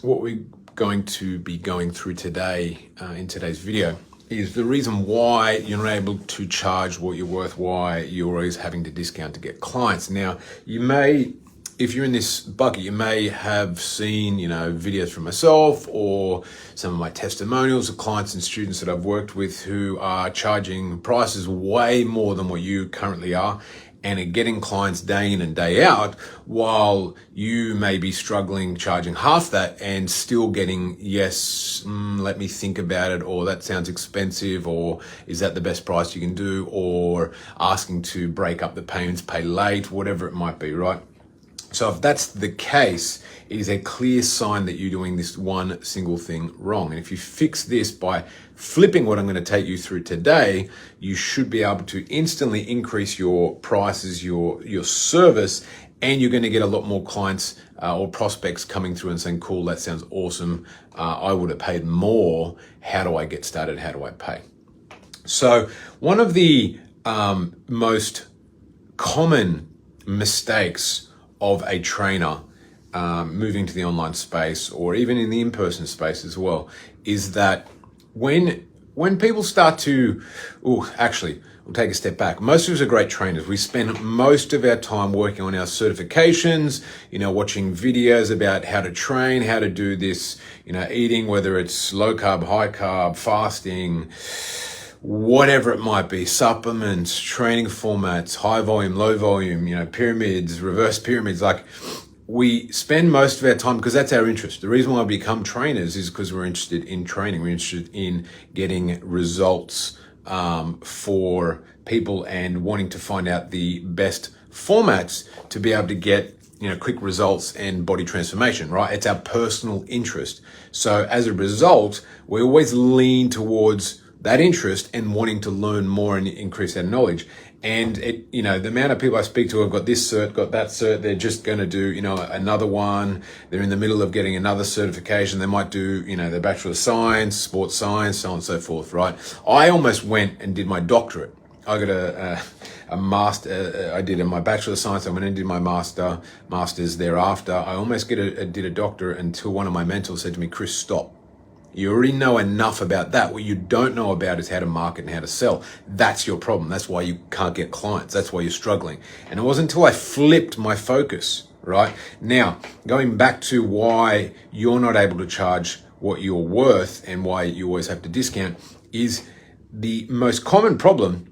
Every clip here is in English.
what we're going to be going through today in today's video is the reason why you're not able to charge what you're worth, why you're always having to discount to get clients. Now, you may, if you're in this bucket, you may have seen, videos from myself or some of my testimonials of clients and students that I've worked with who are charging prices way more than what you currently are and are getting clients day in and day out, while you may be struggling charging half that and still getting, yes, let me think about it, or that sounds expensive, or is that the best price you can do, or asking to break up the payments, pay late, whatever it might be, right? So if that's the case, it is a clear sign that you're doing this one single thing wrong. And if you fix this by flipping what I'm going to take you through today, you should be able to instantly increase your prices, your service, and you're going to get a lot more clients or prospects coming through and saying, cool, that sounds awesome. I would have paid more. How do I get started? How do I pay? So one of the most common mistakes of a trainer moving to the online space, or even in the in-person space as well, is that when people start to, actually, we'll take a step back. Most of us are great trainers. We spend most of our time working on our certifications, watching videos about how to train, how to do this, eating, whether it's low carb, high carb, fasting, whatever it might be, supplements, training formats, high volume, low volume, pyramids, reverse pyramids. Like, we spend most of our time, because that's our interest. The reason why we become trainers is because we're interested in training. We're interested in getting results for people and wanting to find out the best formats to be able to get quick results and body transformation, right? It's our personal interest. So as a result, we always lean towards that interest and wanting to learn more and increase our knowledge. And the amount of people I speak to have got this cert, got that cert, they're just going to do, another one. They're in the middle of getting another certification. They might do, their Bachelor of Science, Sports Science, so on and so forth, right? I almost went and did my doctorate. I got a master, I did my Bachelor of Science. I went and did my master's thereafter. I almost did a doctorate until one of my mentors said to me, Chris, stop. You already know enough about that. What you don't know about is how to market and how to sell. That's your problem. That's why you can't get clients. That's why you're struggling. And it wasn't until I flipped my focus, right? Now, going back to why you're not able to charge what you're worth and why you always have to discount, is the most common problem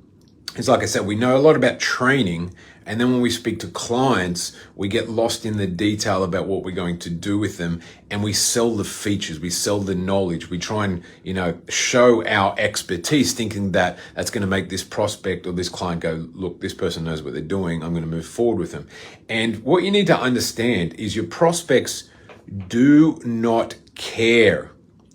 is, like I said, we know a lot about training, and then when we speak to clients, we get lost in the detail about what we're going to do with them, and we sell the features, we sell the knowledge, we try and, show our expertise, thinking that that's going to make this prospect or this client go, look, this person knows what they're doing, I'm going to move forward with them. And what you need to understand is your prospects do not care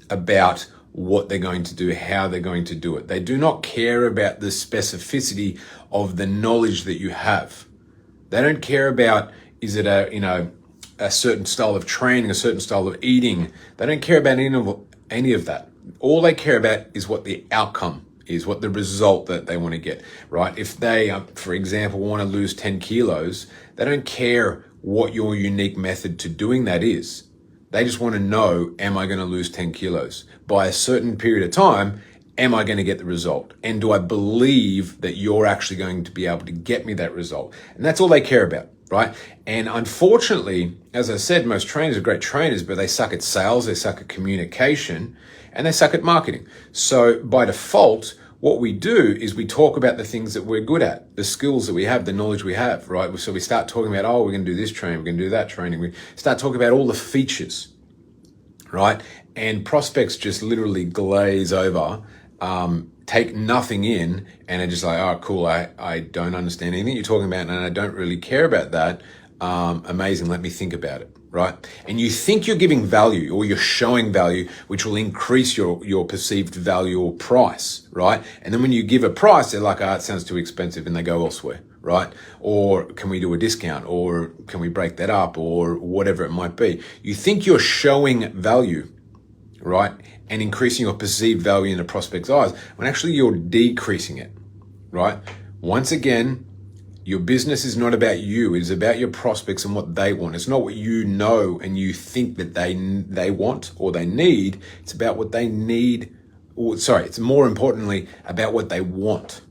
about what they're going to do, how they're going to do it. They do not care about the specificity of the knowledge that you have. They don't care about, is it a certain style of training, a certain style of eating. They don't care about any of that. All they care about is what the outcome is, what the result that they want to get, right? If they, for example, want to lose 10 kilos, they don't care what your unique method to doing that is. They just want to know, am I going to lose 10 kilos? By a certain period of time, am I going to get the result? And do I believe that you're actually going to be able to get me that result? And that's all they care about, right? And unfortunately, as I said, most trainers are great trainers, but they suck at sales, they suck at communication, and they suck at marketing. So by default, what we do is we talk about the things that we're good at, the skills that we have, the knowledge we have, right? So we start talking about, we're going to do this training, we're going to do that training. We start talking about all the features, right? And prospects just literally glaze over, take nothing in, and are just like, oh, cool, I don't understand anything you're talking about, and I don't really care about that. Amazing, let me think about it, right? And you think you're giving value, or you're showing value, which will increase your perceived value or price, right? And then when you give a price, they're like, it sounds too expensive, and they go elsewhere, right? Or can we do a discount, or can we break that up, or whatever it might be. You think you're showing value, right? And increasing your perceived value in the prospect's eyes, when actually you're decreasing it, right? Once again, Your business is not about you. It is about your prospects and what they want. It's not what you know and you think that they want or they need. It's about what they need. It's more importantly about what they want.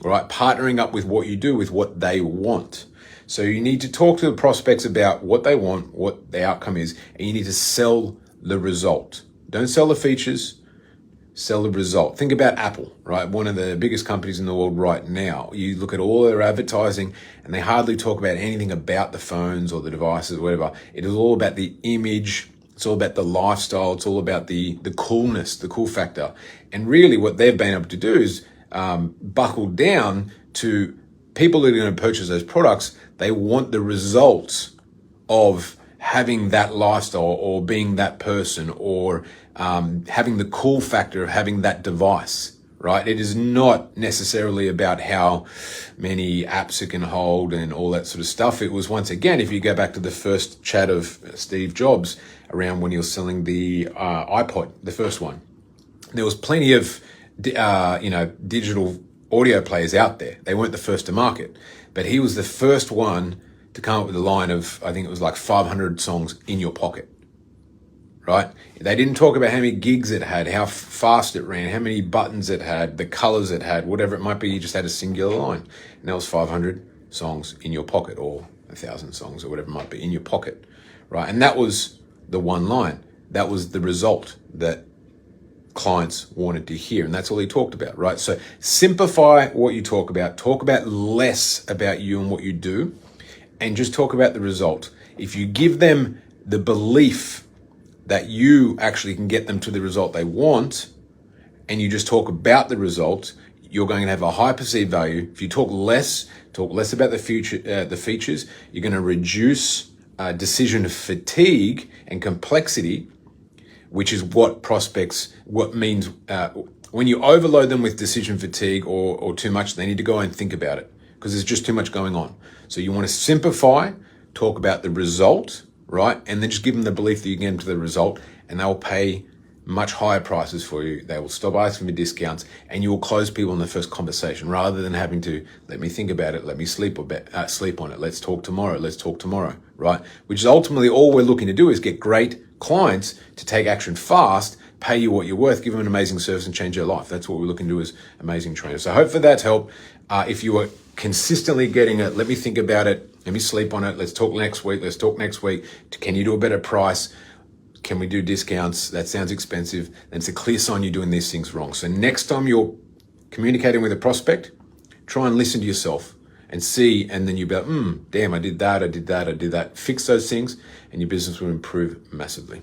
All right, partnering up with what you do with what they want. So you need to talk to the prospects about what they want, what the outcome is, and you need to sell the result. Don't sell the features, sell the result. Think about Apple, right? One of the biggest companies in the world right now. You look at all their advertising and they hardly talk about anything about the phones or the devices or whatever. It is all about the image. It's all about the lifestyle. It's all about the coolness, the cool factor. And really what they've been able to do is buckle down to people that are going to purchase those products. They want the results of having that lifestyle or being that person or having the cool factor of having that device, right? It is not necessarily about how many apps it can hold and all that sort of stuff. It was, once again, if you go back to the first chat of Steve Jobs around when he was selling the iPod, the first one, there was plenty of digital audio players out there. They weren't the first to market, but he was the first one to come up with a line of, I think it was like 500 songs in your pocket, right? They didn't talk about how many gigs it had, how fast it ran, how many buttons it had, the colors it had, whatever it might be. You just had a singular line, and that was 500 songs in your pocket, or 1,000 songs, or whatever it might be in your pocket, right? And that was the one line. That was the result that clients wanted to hear, and that's all he talked about, right? So simplify what you talk about less about you and what you do, and just talk about the result. If you give them the belief that you actually can get them to the result they want, and you just talk about the result, you're going to have a high perceived value. If you talk less about the features, you're going to reduce decision fatigue and complexity, which is what means when you overload them with decision fatigue or too much, they need to go and think about it because there's just too much going on. So you want to simplify, talk about the result, right? And then just give them the belief that you can get them to the result, and they'll pay much higher prices for you. They will stop asking for discounts, and you will close people in the first conversation rather than having to, let me think about it, let me sleep on it, let's talk tomorrow, right? Which is ultimately all we're looking to do, is get great clients to take action fast, pay you what you're worth, give them an amazing service and change their life. That's what we're looking to do as amazing trainers. So hopefully that's helped. If you are consistently getting it, let me think about it, let me sleep on it, let's talk next week. Can you do a better price? Can we do discounts? That sounds expensive. Then it's a clear sign you're doing these things wrong. So next time you're communicating with a prospect, try and listen to yourself and see, and then you'll be like, damn, I did that. Fix those things and your business will improve massively.